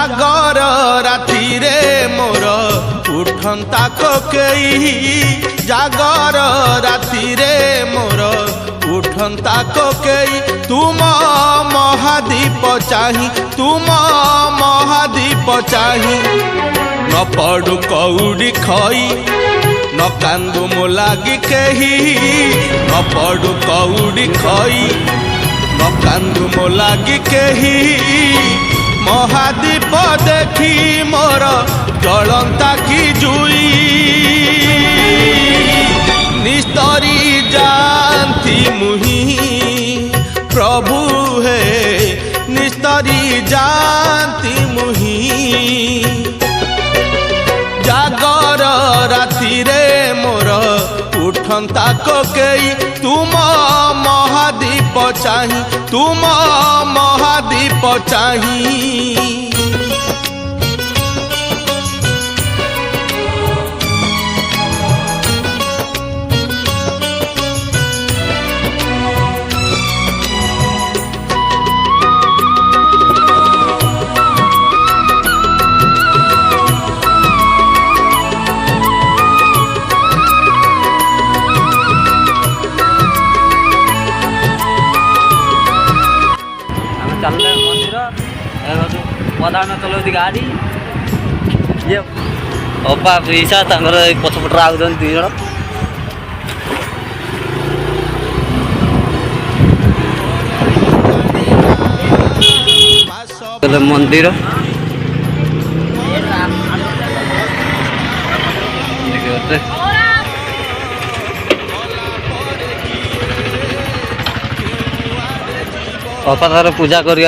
जागर राति रे मोर उठंता कोकेई जागर राति रे मोर उठंता कोकेई तुम महादीप चाही तुम महादीप चाही न पड़ू कौड़ी खई न कांदू मो लागी केही न पड़ू कौड़ी खई न कांदू मो लागी केही महादीप देखी मोर जलंता की जुई निस्तरी जानती मुही प्रभु है निस्तरी जानती मुही जागर राति रे मोर उठंता कोकेई तुम महादीप चाही तुम महादीप चाही चल मंदिर प्रधान चलाती गाड़ी ये अबा ईशा पछपटे आगे दुई जन मंदिर अपा तार पूजा कर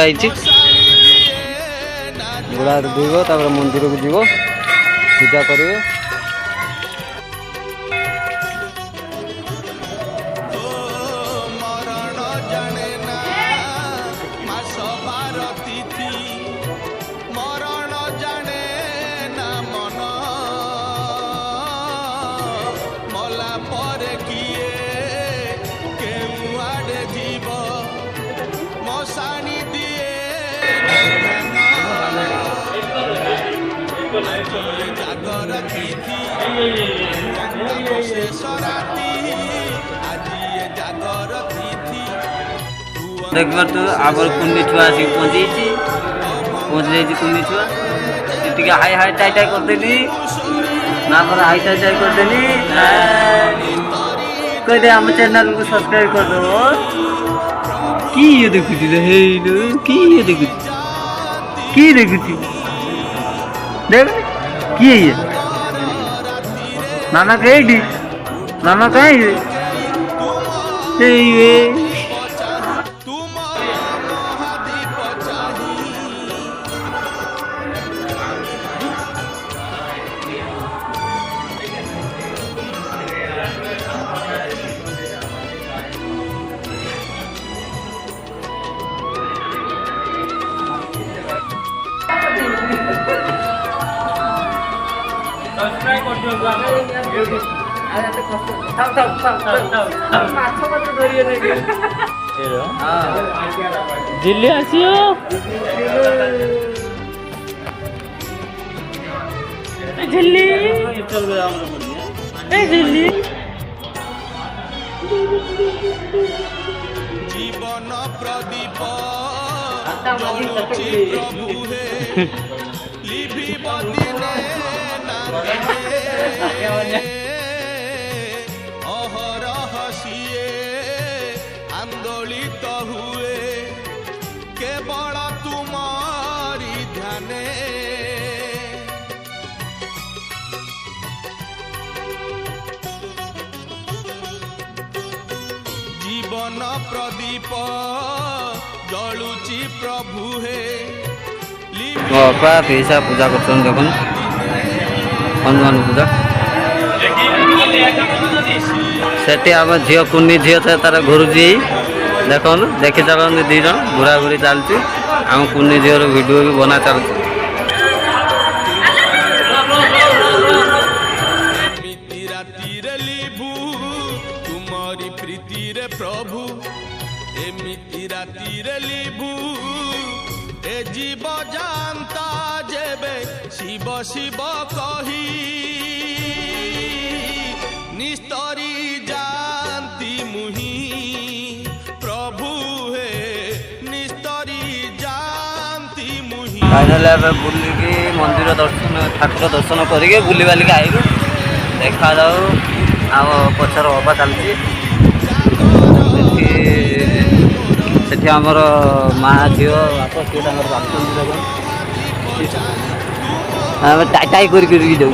गुड़ा दुईब तापर मंदिर को जीव पूजा करेंगे देख बार तो आगर कुन्नी छुआ आसिक पहुँची कुन्नी छुआ टी हाई हाई टाई टाई करदेली ना पर हाई टाई टाई करदेली कह दे आम चैनल को सब्सक्राइब कर दो कि ये देखुची कि ये देखुची कि देखुची देख कि ये मामा कहीं मामा कहीं दिल्ली आसियो दिल्ली दिल्ली जीवन प्रदीप जलुची प्रभु हे लिभिब दिने अहरह सिए आंदोलित हुए केवल तुम्हारी ध्याने जीवन प्रदीप जलुची प्रभु हे पैसा पूजा कर देख हनुमान पूजा से आम झी कुन्नी झी तार घुरुची देख देखी चलते दी जन घूरा घूरी चलती आम कुन्नी झीर वीडियो भी बना चलती प्रीति रे प्रभु एमिति राति रे लिबू ए जीव जानता जे शिव कही निस्तरी जानती मुही प्रभु हे निस्तरी जानती मुही। फाइनाल बुलिकी मंदिर दर्शन ठाकुर दर्शन करके बुली बालिक आइलु देखा जाऊ आम पचर हवा चलती सेठी आमर माँ झील बाप सी आम टाई कर जाऊ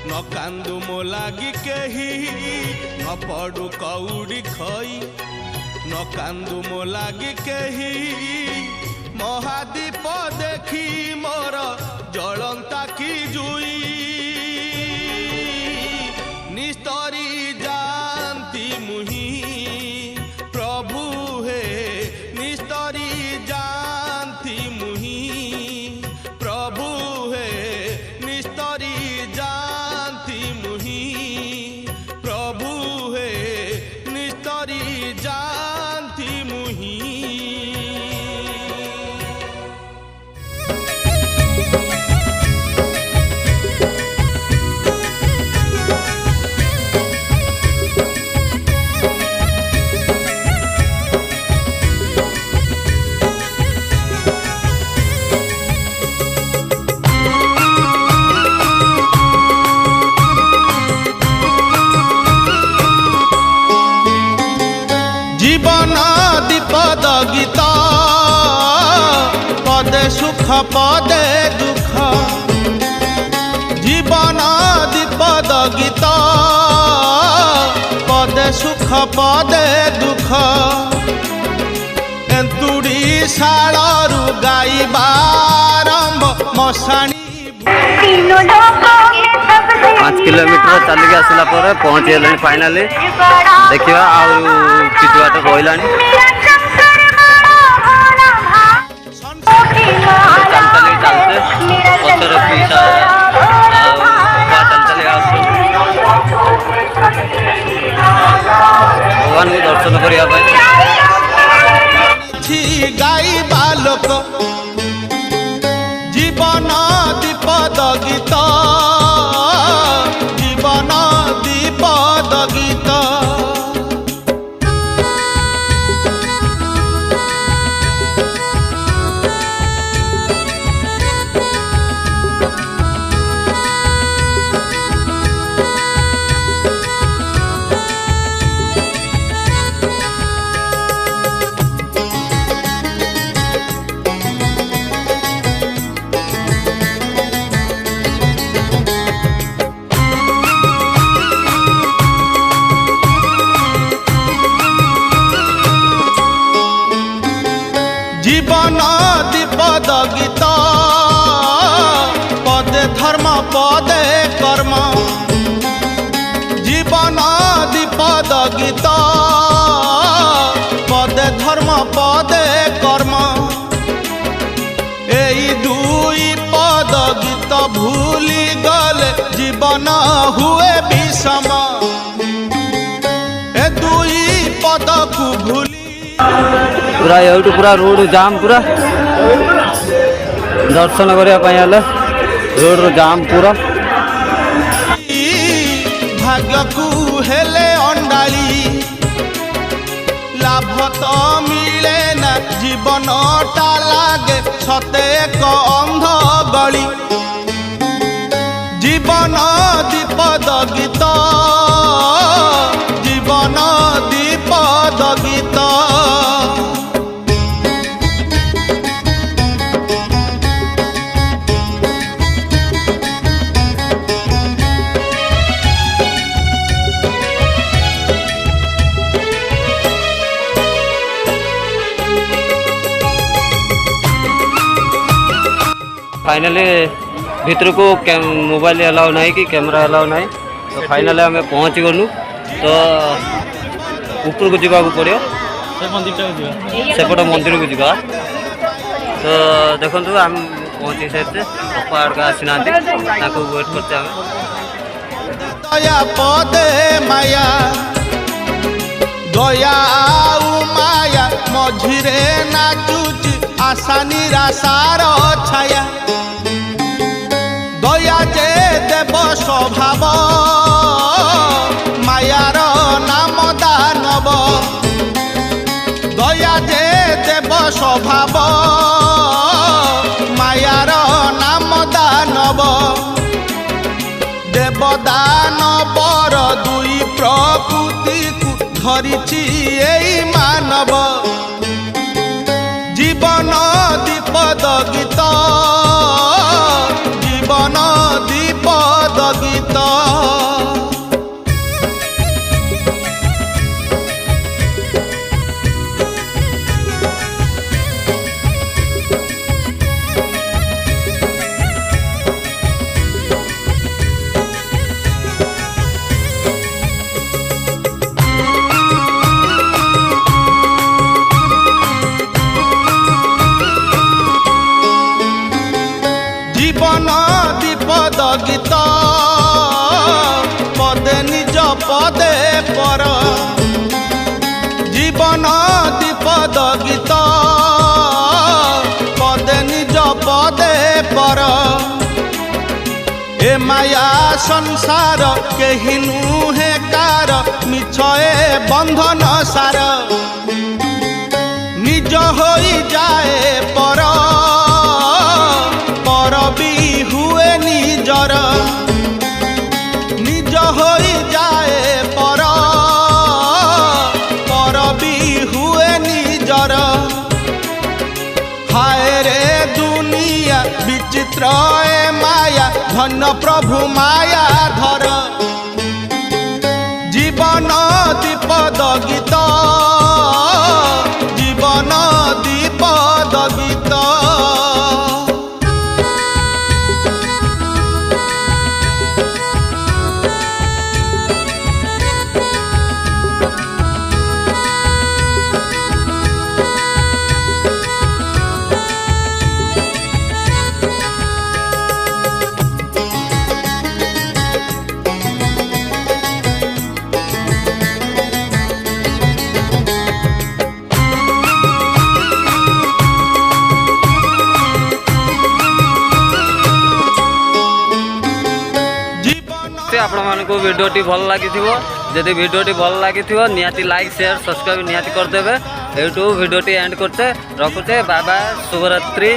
न कांदु मो लागी केही न पड़ू कौड़ी खई न कांदु मो लागी केही महादीप देखी मोर जलंता की जुई निस्तरी जानती मुही प्रभु हे निस्तरी जानती मुही प्रभु हे निस्तरी जानती मुही प्रभु हे निस्तरी जानती मुही। जीवन दीपद गीत पदे सुख पदे दुख जीवन दीपद गीत पदे सुख पदे दुख एंतुड़ी शालू गाइबारंभ मशाणी 5 किलोमीटर चलिक आसला पहुँची गले फाइनाली देखा कि बाट रहा चल चलते पचर पीसा चल चल भगवान को दर्शन करने गाइबा लोक जीवन दीपद गीत जीवन दीपद गीत। जीवन दीपद गीत पदे धर्म पदे कर्म जीवन दीपद गीत पदे धर्म पदे कर्म एई दुई पद गीत भूली गले जीवन हुए विषम ए दुई पद को भूली पूरा ये पूरा रोड जाम पूरा दर्शन करने रोड जाम पूरा भाग्य को हेले अंडाली लाभ तो मिले ना जीवन टा लागे सते एक अंध गली जीवन दीपद गीत जीवन दीपद गीत। फाइनली भितर को मोबाइल अलाउ ना कि कैमरा अलाउ ना तो फाइनली आम पहुँची गलु तो ऊपर को जावाक पड़ो सेपट मंदिर को जा तो देखो आम पहुँची सारे अपा आड़क आसी ना वेट करते दया पदे माया दया माया मझिरे नाचुची आशा निराशार छाया दया जे देव स्वभाव मायार नाम दानव दया जे देव स्वभाव मायार नाम दानव देवदानवर दुई प्रकृति को धरिछि एई मानव जीवन दीपद गीत जीवन दीपद गीत जीवन दीपद गीत पदे निज पदे पर जीवन दीपद गीत पदे निज पदे पर ए माया संसार केहि नुहे कार मिछ ए बंधन सार निज होई जाए पर भी हुए निजर निज होई जाए पर भी हुए निजर हाय रे दुनिया विचित्र ए माया धन प्रभु माया धर जीवन दीपद गीत जीवन दीपद गीत आपण मानकु वीडियोटी भल लगी जदि वीडियोटी भल लगी निहाती लाइक शेयर सब्सक्राइब निहाती करदेवे। यूट्यूब वीडियोटी एंड करते रखुचे। बाय बाय, शुभरात्रि।